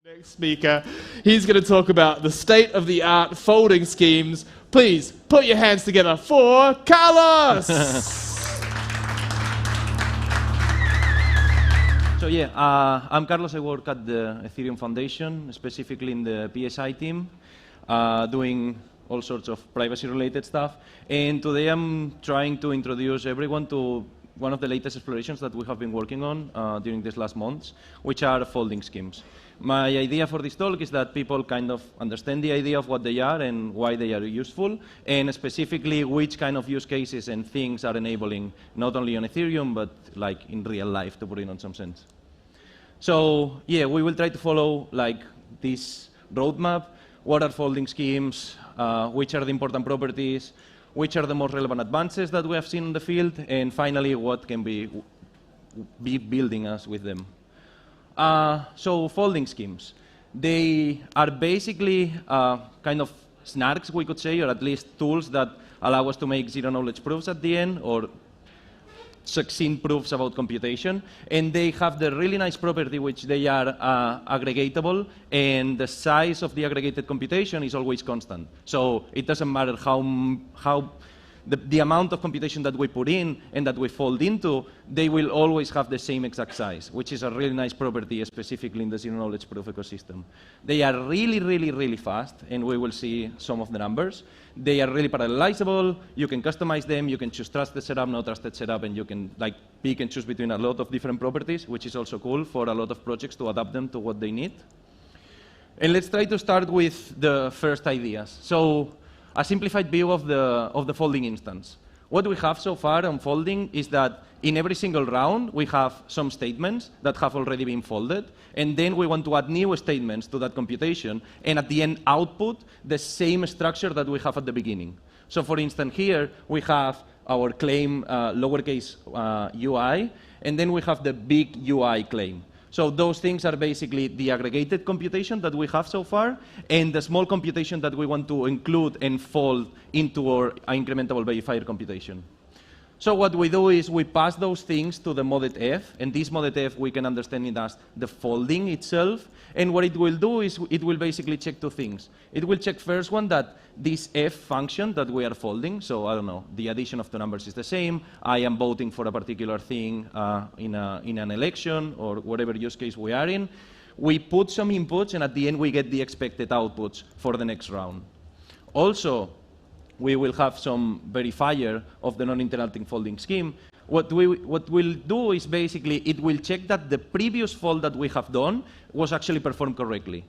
Next speaker, he's going to talk about the state-of-the-art folding schemes. Please put your hands together for Carlos! So yeah, I'm Carlos. I work at the Ethereum Foundation, specifically in the PSI team, doing all sorts of privacy-related stuff. And today I'm trying to introduce everyone to one of the latest explorations that we have been working on during these last months, which are folding schemes. My idea for this talk is that people kind of understand the idea of what they are and why they are useful, and specifically which kind of use cases and things are enabling, not only on Ethereum, but like in real life, to put it on some sense. So yeah, we will try to follow like this roadmap. What are folding schemes? Which are the important properties? Which are the most relevant advances that we have seen in the field? And finally, what can be building us with them? So folding schemes, they are basically kind of snarks, we could say, or at least tools that allow us to make zero-knowledge proofs at the end, or succinct proofs about computation. And they have the really nice property, which they are aggregatable, and the size of the aggregated computation is always constant. So it doesn't matter how the amount of computation that we put in and that we fold into, they will always have the same exact size, which is a really nice property, specifically in the zero-knowledge proof ecosystem. They are really, really, really fast, and we will see some of the numbers. They are really parallelizable. You can customize them. You can choose trusted setup, no trusted setup, and you can like pick and choose between a lot of different properties, which is also cool for a lot of projects to adapt them to what they need. And let's try to start with the first ideas. So a simplified view of the folding instance. What we have so far on folding is that in every single round, we have some statements that have already been folded, and then we want to add new statements to that computation, and at the end output the same structure that we have at the beginning. So for instance, here we have our claim lowercase UI, and then we have the big UI claim. So those things are basically the aggregated computation that we have so far, and the small computation that we want to include and fold into our incrementable verifier computation. So what we do is we pass those things to the modded F, and this modded F we can understand it as the folding itself. And what it will do is it will basically check two things. It will check first one that this F function that we are folding, so I don't know, the addition of two numbers is the same, I am voting for a particular thing in an election or whatever use case we are in. We put some inputs, and at the end we get the expected outputs for the next round. Also, we will have some verifier of the non-interacting folding scheme. What we'll do is basically it will check that the previous fold that we have done was actually performed correctly.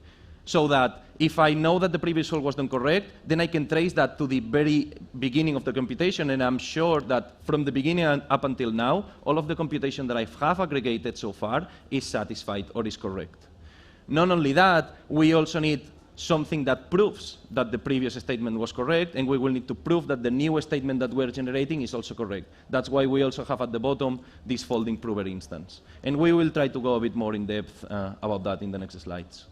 So that if I know that the previous fold was done correct, then I can trace that to the very beginning of the computation, and I'm sure that from the beginning up until now, all of the computation that I have aggregated so far is satisfied or is correct. Not only that, we also need something that proves that the previous statement was correct, and we will need to prove that the new statement that we're generating is also correct. That's why we also have at the bottom this folding prover instance. And we will try to go a bit more in depth about that in the next slides.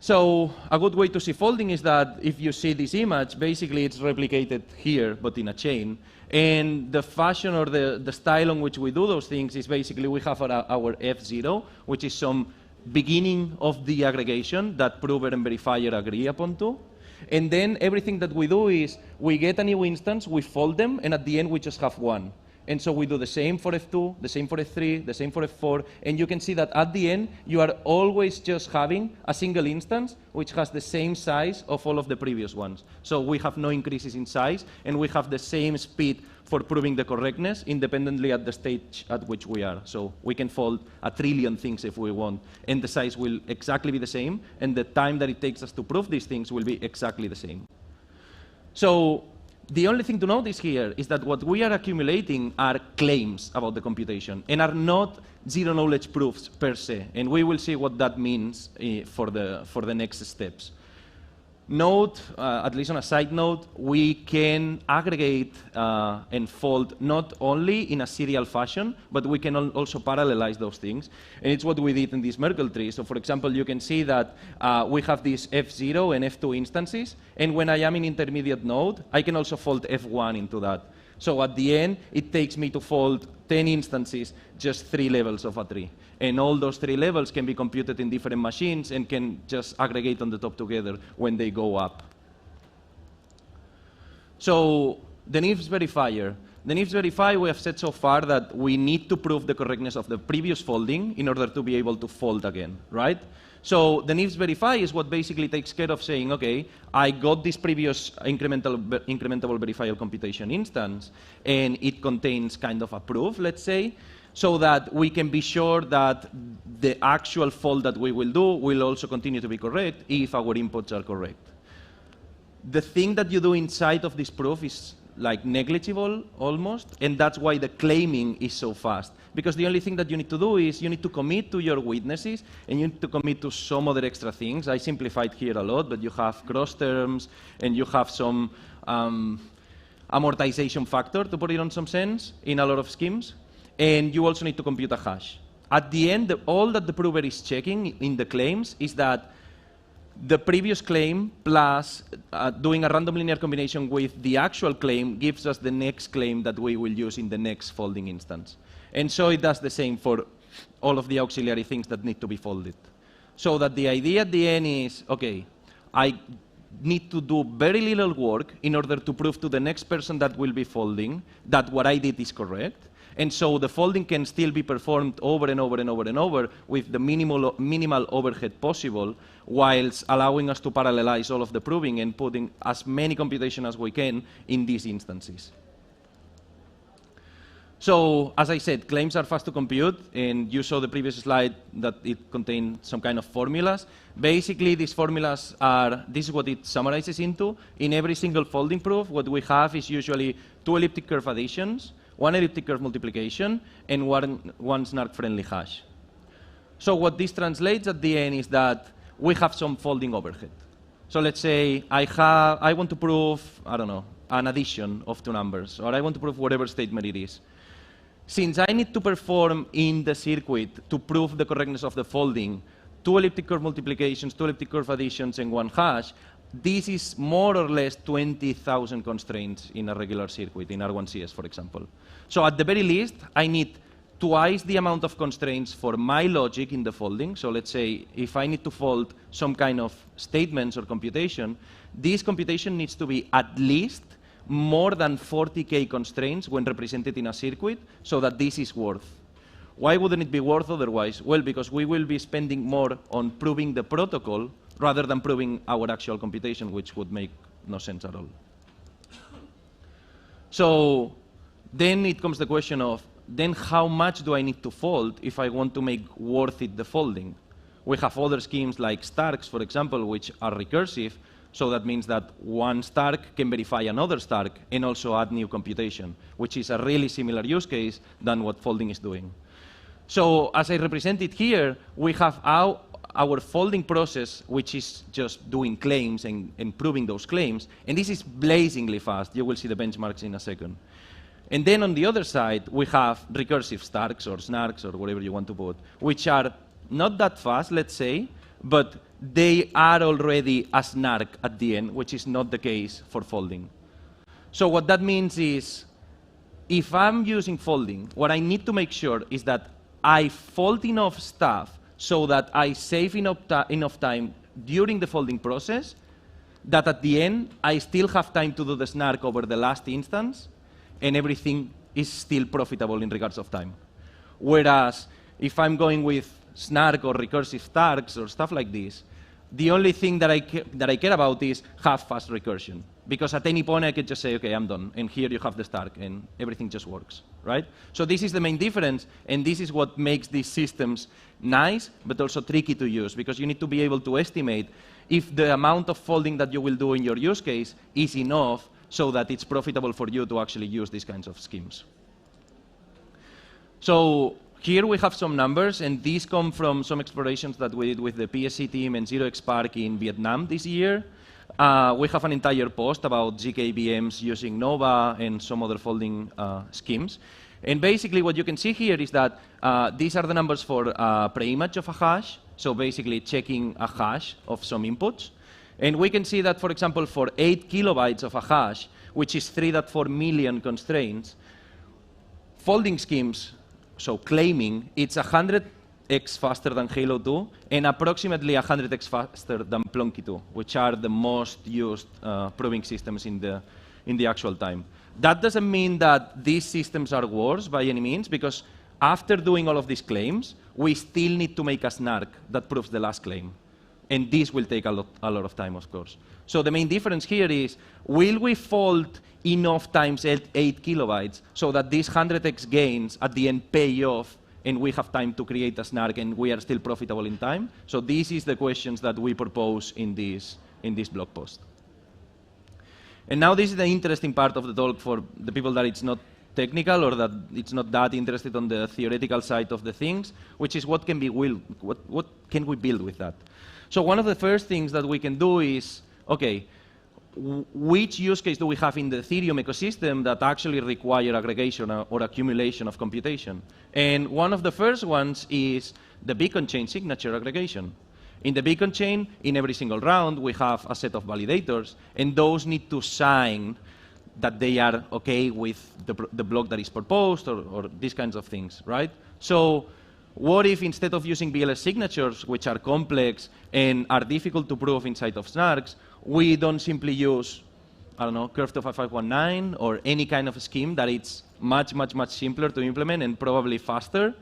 So a good way to see folding is that if you see this image, basically it's replicated here, but in a chain. And the fashion or the style on which we do those things is basically we have our F0, which is some beginning of the aggregation that prover and verifier agree upon to. And then everything that we do is we get a new instance, we fold them, and at the end we just have one. And so we do the same for F2, the same for F3, the same for F4, and you can see that at the end you are always just having a single instance which has the same size of all of the previous ones. So we have no increases in size, and we have the same speed for proving the correctness independently at the stage at which we are. So we can fold 1 trillion things if we want, and the size will exactly be the same, and the time that it takes us to prove these things will be exactly the same. So the only thing to notice here is that what we are accumulating are claims about the computation and are not zero-knowledge proofs per se, and we will see what that means for the next steps. Note, at least on a side note, we can aggregate and fold not only in a serial fashion, but we can also parallelize those things. And it's what we did in this Merkle tree. So for example, you can see that we have these F0 and F2 instances, and when I am in intermediate node, I can also fold F1 into that. So at the end, it takes me to fold 10 instances, just 3 levels of a tree. And all those 3 levels can be computed in different machines and can just aggregate on the top together when they go up. So the nifs verifier. The nifs verifier, we have said so far that we need to prove the correctness of the previous folding in order to be able to fold again, right? So the nifs verifier is what basically takes care of saying, okay, I got this previous incrementable verifier computation instance, and it contains kind of a proof, let's say, so that we can be sure that the actual fold that we will do will also continue to be correct if our inputs are correct. The thing that you do inside of this proof is like negligible almost, and that's why the claiming is so fast. Because the only thing that you need to do is you need to commit to your witnesses, and you need to commit to some other extra things. I simplified here a lot, but you have cross terms, and you have some amortization factor, to put it on some sense, in a lot of schemes. And you also need to compute a hash. At the end, all that the prover is checking in the claims is that the previous claim plus doing a random linear combination with the actual claim gives us the next claim that we will use in the next folding instance. And so it does the same for all of the auxiliary things that need to be folded. So that the idea at the end is, okay, I need to do very little work in order to prove to the next person that will be folding that what I did is correct. And so the folding can still be performed over and over and over and over with the minimal overhead possible, whilst allowing us to parallelize all of the proving and putting as many computation as we can in these instances. So, as I said, claims are fast to compute, and you saw the previous slide that it contained some kind of formulas. Basically, these formulas are, this is what it summarizes into. In every single folding proof, what we have is usually 2 elliptic curve additions, 1 elliptic curve multiplication, and one snark-friendly hash. So what this translates at the end is that we have some folding overhead. So let's say I want to prove, I don't know, an addition of 2 numbers, or I want to prove whatever statement it is. Since I need to perform in the circuit to prove the correctness of the folding 2 elliptic curve multiplications, 2 elliptic curve additions, and 1 hash, this is more or less 20,000 constraints in a regular circuit, in R1CS, for example. So at the very least, I need twice the amount of constraints for my logic in the folding. So let's say if I need to fold some kind of statements or computation, this computation needs to be at least more than 40K constraints when represented in a circuit, so that this is worth. Why wouldn't it be worth otherwise? Well, because we will be spending more on proving the protocol rather than proving our actual computation, which would make no sense at all. So then it comes the question of, then how much do I need to fold if I want to make worth it the folding? We have other schemes like Starks, for example, which are recursive. So that means that one Stark can verify another Stark and also add new computation, which is a really similar use case than what folding is doing. So as I represented here, we have our folding process, which is just doing claims and proving those claims. And this is blazingly fast. You will see the benchmarks in a second. And then on the other side, we have recursive Starks or Snarks or whatever you want to put, which are not that fast, let's say, but they are already a snark at the end, which is not the case for folding. So what that means is, if I'm using folding, what I need to make sure is that I fold enough stuff so that I save enough time during the folding process, that at the end, I still have time to do the snark over the last instance, and everything is still profitable in regards of time. Whereas, if I'm going with snark or recursive Starks or stuff like this, the only thing that I care about is have fast recursion. Because at any point I can just say, okay, I'm done. And here you have the Stark, and everything just works, right? So this is the main difference, and this is what makes these systems nice, but also tricky to use, because you need to be able to estimate if the amount of folding that you will do in your use case is enough so that it's profitable for you to actually use these kinds of schemes. So here we have some numbers, and these come from some explorations that we did with the PSC team and 0xPark in Vietnam this year. We have an entire post about ZKEVMs using Nova and some other folding schemes. And basically what you can see here is that these are the numbers for preimage of a hash, so basically checking a hash of some inputs. And we can see that, for example, for 8 kilobytes of a hash, which is 3.4 million constraints. Folding schemes, so claiming, it's 100x faster than Halo 2 and approximately 100x faster than Plonky 2, which are the most used proving systems in the actual time. That doesn't mean that these systems are worse by any means, because after doing all of these claims, we still need to make a snark that proves the last claim. And this will take a lot of time, of course. So the main difference here is, will we fold enough times 8 kilobytes so that these 100x gains at the end pay off and we have time to create a snark and we are still profitable in time? So this is the questions that we propose in this blog post. And now this is the interesting part of the talk for the people that it's not technical or that it's not that interested on the theoretical side of the things, which is what can we build with that? So one of the first things that we can do is, okay, which use case do we have in the Ethereum ecosystem that actually require aggregation or accumulation of computation? And one of the first ones is the beacon chain signature aggregation. In the beacon chain, in every single round, we have a set of validators, and those need to sign that they are okay with the block that is proposed or these kinds of things, right? So what if instead of using BLS signatures, which are complex and are difficult to prove inside of snarks, we don't simply use, I don't know, curve to 5519 or any kind of scheme that it's much, much, much simpler to implement and probably faster,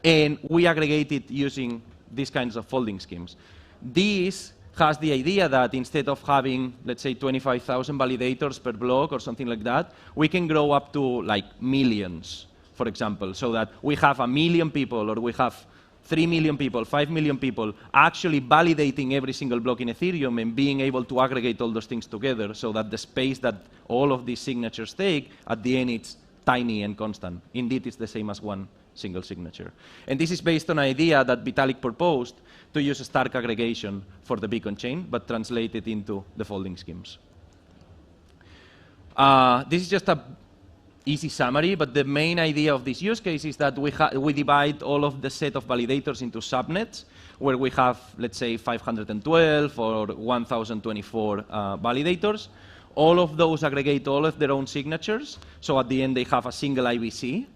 and we aggregate it using these kinds of folding schemes. This has the idea that instead of having, let's say, 25,000 validators per block or something like that, we can grow up to like millions, for example, so that we have 1 million people or we have 3 million people, 5 million people actually validating every single block in Ethereum and being able to aggregate all those things together so that the space that all of these signatures take, at the end it's tiny and constant. Indeed, it's the same as one single signature. And this is based on an idea that Vitalik proposed to use Stark aggregation for the beacon chain, but translate it into the folding schemes. This is just a easy summary, but the main idea of this use case is that we divide all of the set of validators into subnets, where we have, let's say, 512 or 1024 validators. All of those aggregate all of their own signatures, so at the end they have a single IBC.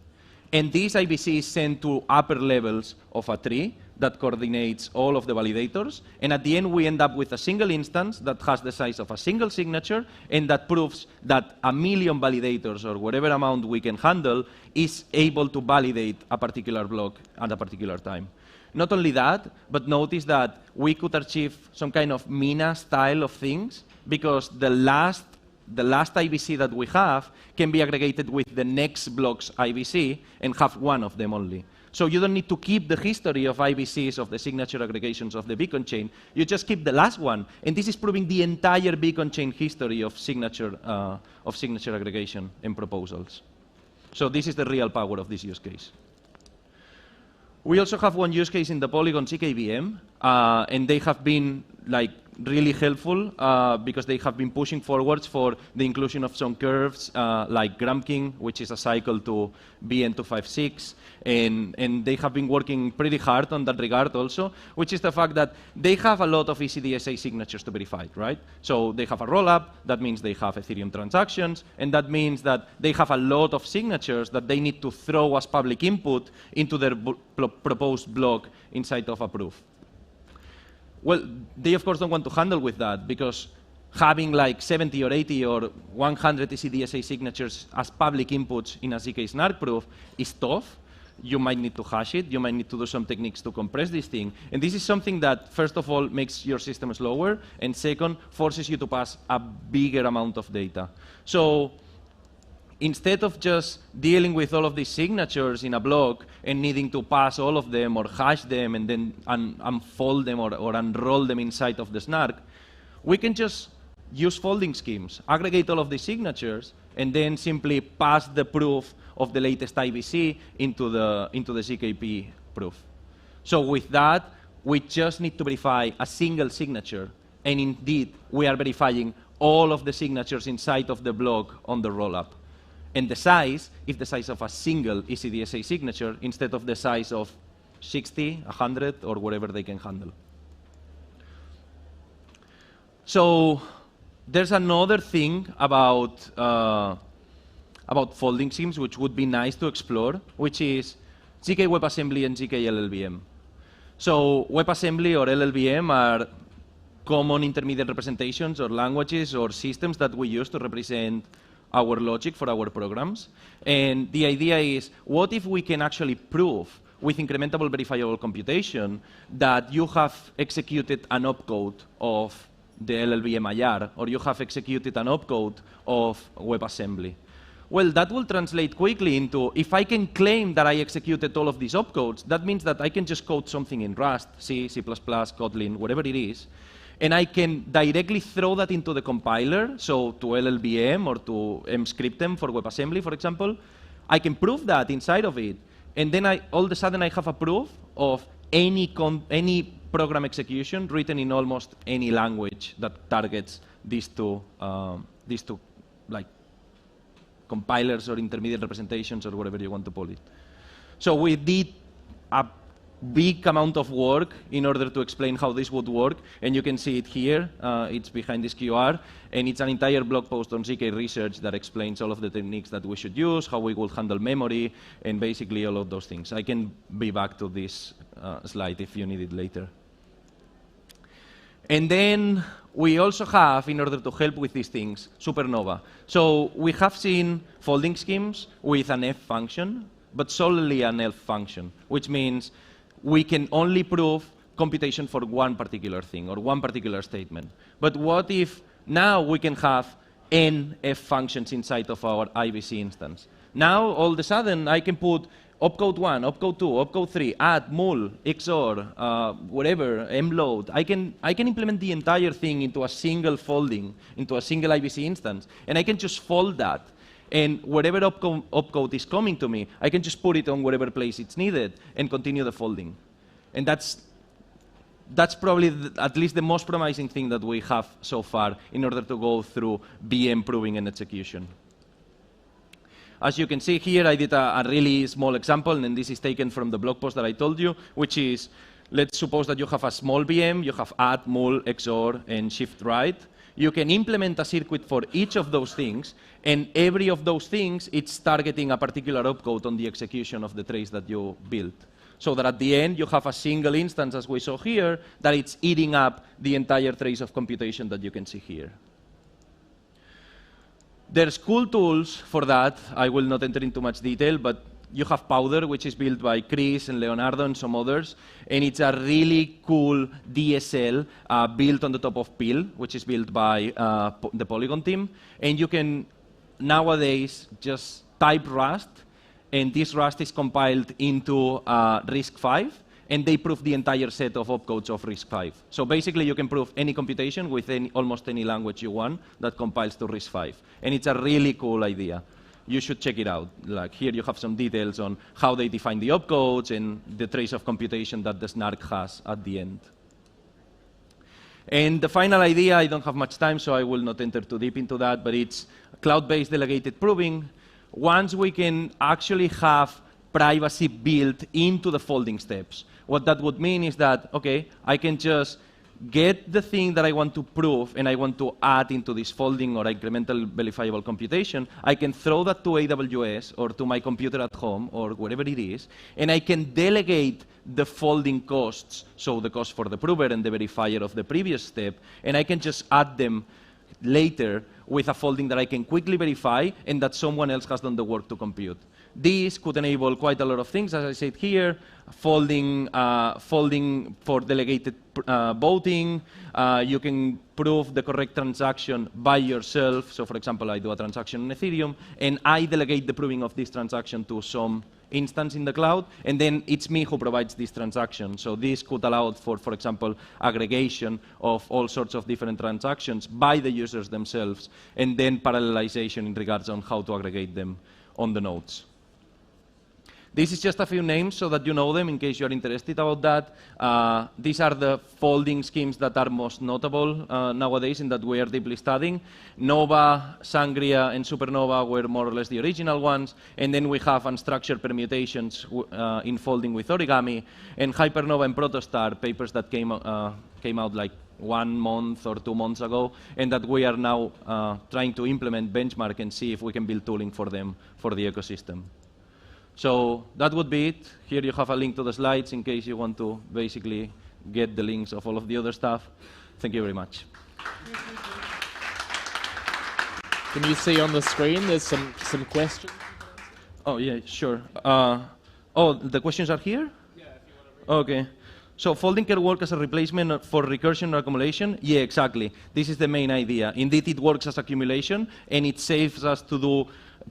And this IBC is sent to upper levels of a tree that coordinates all of the validators. And at the end, we end up with a single instance that has the size of a single signature, and that proves that 1 million validators, or whatever amount we can handle, is able to validate a particular block at a particular time. Not only that, but notice that we could achieve some kind of Mina style of things, because the last IBC that we have can be aggregated with the next block's IBC and have one of them only. So you don't need to keep the history of IBCs of the signature aggregations of the beacon chain. You just keep the last one. And this is proving the entire beacon chain history of signature aggregation and proposals. So this is the real power of this use case. We also have one use case in the Polygon ZKEVM, and they have been like really helpful because they have been pushing forwards for the inclusion of some curves like King, which is a cycle to BN256, and they have been working pretty hard on that regard also, which is the fact that they have a lot of ECDSA signatures to verify, right? So they have a rollup, that means they have Ethereum transactions, and that means that they have a lot of signatures that they need to throw as public input into their proposed block inside of a proof. Well, they of course don't want to handle with that, because having like 70 or 80 or 100 ECDSA signatures as public inputs in a ZK snark proof is tough. You might need to hash it. You might need to do some techniques to compress this thing. And this is something that, first of all, makes your system slower, and second, forces you to pass a bigger amount of data. So instead of just dealing with all of these signatures in a block and needing to pass all of them or hash them and then unfold them or unroll them inside of the snark, we can just use folding schemes, aggregate all of these signatures, and then simply pass the proof of the latest IBC into the ZKP proof. So with that, we just need to verify a single signature, and indeed, we are verifying all of the signatures inside of the block on the rollup. And the size is the size of a single ECDSA signature instead of the size of 60, 100, or whatever they can handle. So there's another thing about folding schemes which would be nice to explore, which is ZKWASM and ZKLLVM. So WebAssembly or LLVM are common intermediate representations or languages or systems that we use to represent our logic for our programs. And the idea is, what if we can actually prove with incrementable verifiable computation that you have executed an opcode of the LLVM IR, or you have executed an opcode of WebAssembly? Well, that will translate quickly into, if I can claim that I executed all of these opcodes, that means that I can just code something in Rust, C, C++, Kotlin, whatever it is, and I can directly throw that into the compiler, so to LLVM or to mscriptem for WebAssembly, for example. I can prove that inside of it, and then all of a sudden I have a proof of any program execution written in almost any language that targets these two like compilers or intermediate representations or whatever you want to call it. So we did a big amount of work in order to explain how this would work, and you can see it here. It's behind this QR, and it's an entire blog post on ZK Research that explains all of the techniques that we should use, how we will handle memory, and basically all of those things. I can be back to this slide if you need it later. And then we also have, in order to help with these things, Supernova. So we have seen folding schemes with an F function, but solely an F function, which means we can only prove computation for one particular thing or one particular statement. But what if now we can have n F functions inside of our IBC instance? Now, all of a sudden, I can put opcode 1, opcode 2, opcode 3, add, mul, XOR, whatever, mload. I can implement the entire thing into a single folding, into a single IBC instance, and I can just fold that. And whatever opcode is coming to me, I can just put it on whatever place it's needed and continue the folding. And that's probably at least the most promising thing that we have so far in order to go through VM proving and execution. As you can see here, I did a really small example, and this is taken from the blog post that I told you, which is, let's suppose that you have a small VM, you have add, mul, XOR, and shift right. You can implement a circuit for each of those things, and every of those things, it's targeting a particular opcode on the execution of the trace that you built. So that at the end, you have a single instance, as we saw here, that it's eating up the entire trace of computation that you can see here. There's cool tools for that. I will not enter into much detail, but you have Powder, which is built by Chris and Leonardo and some others, and it's a really cool DSL built on the top of PIL, which is built by the Polygon team. And you can nowadays just type Rust, and this Rust is compiled into RISC-V, and they prove the entire set of opcodes of RISC-V. So basically, you can prove any computation with almost any language you want that compiles to RISC-V. And it's a really cool idea. You should check it out. Like here, you have some details on how they define the opcodes and the trace of computation that the snark has at the end. And the final idea, I don't have much time, so I will not enter too deep into that, but it's cloud-based delegated proving. Once we can actually have privacy built into the folding steps, what that would mean is that, okay, I can just get the thing that I want to prove and I want to add into this folding or incremental verifiable computation. I can throw that to AWS or to my computer at home or wherever it is, and I can delegate the folding costs, so the cost for the prover and the verifier of the previous step, and I can just add them later with a folding that I can quickly verify and that someone else has done the work to compute. This could enable quite a lot of things, as I said here, folding for delegated voting. You can prove the correct transaction by yourself. So for example, I do a transaction on Ethereum, and I delegate the proving of this transaction to some instance in the cloud, and then it's me who provides this transaction. So this could allow for example, aggregation of all sorts of different transactions by the users themselves, and then parallelization in regards on how to aggregate them on the nodes. This is just a few names so that you know them in case you are interested about that. These are the folding schemes that are most notable nowadays and that we are deeply studying. Nova, Sangria, and Supernova were more or less the original ones. And then we have unstructured permutations in folding with origami, and Hypernova and Protostar, papers that came out like 1 month or 2 months ago, and that we are now trying to implement benchmark and see if we can build tooling for them for the ecosystem. So that would be it. Here you have a link to the slides in case you want to basically get the links of all of the other stuff. Thank you very much. Can you see on the screen there's some questions? Oh, yeah, sure. Oh, the questions are here? Yeah, if you want to read. Okay. So folding can work as a replacement for recursion or accumulation? Yeah, exactly. This is the main idea. Indeed, it works as accumulation, and it saves us to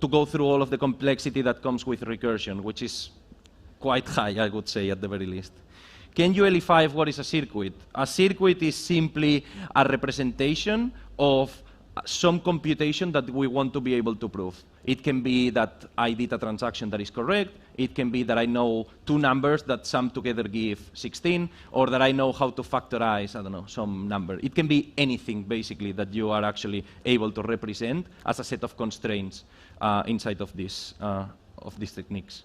go through all of the complexity that comes with recursion, which is quite high, I would say, at the very least. Can you elify what is a circuit? A circuit is simply a representation of some computation that we want to be able to prove. It can be that I did a transaction that is correct. It can be that I know 2 numbers that sum together give 16, or that I know how to factorize, I don't know, some number. It can be anything, basically, that you are actually able to represent as a set of constraints inside of these techniques.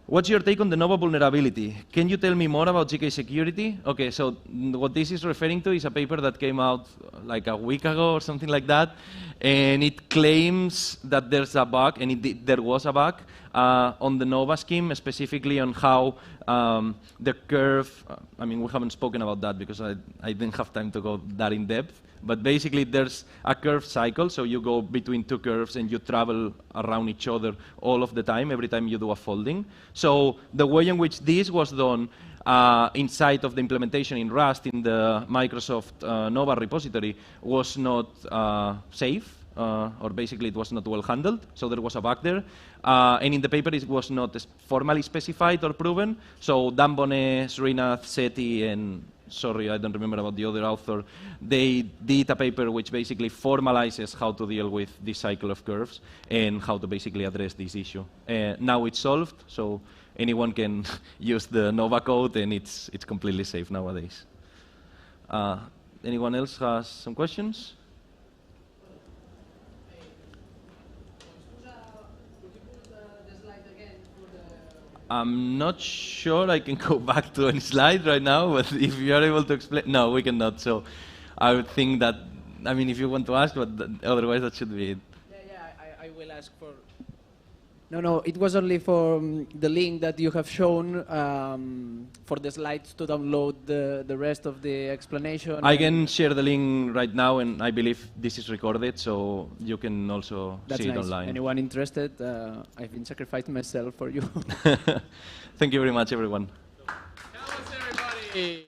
What's your take on the Nova vulnerability? Can you tell me more about ZK security? Okay, so what this is referring to is a paper that came out like a week ago or something like that, and it claims that there's a bug, and there was a bug on the Nova scheme, specifically on how the curve, I mean, we haven't spoken about that because I didn't have time to go that in depth, but basically there's a curve cycle, so you go between 2 curves and you travel around each other all of the time, every time you do a folding. So the way in which this was done inside of the implementation in Rust in the Microsoft Nova repository was not safe, or basically it was not well handled, so there was a bug there. And in the paper it was not formally specified or proven, so Dan Bonnet, Srinath Sethi, and sorry, I don't remember about the other author, they did a paper which basically formalizes how to deal with this cycle of curves and how to basically address this issue. Now it's solved, so anyone can use the Nova code, and it's completely safe nowadays. Anyone else has some questions? I'm not sure I can go back to any slide right now, but if you are able to explain, no, we cannot. So I would think that, I mean, if you want to ask, but otherwise that should be it. Yeah, I will ask for. No, it was only for the link that you have shown for the slides to download the rest of the explanation. I can share the link right now, and I believe this is recorded, so you can also see it online. Anyone interested? I've been sacrificing myself for you. Thank you very much, everyone. Tell us, everybody.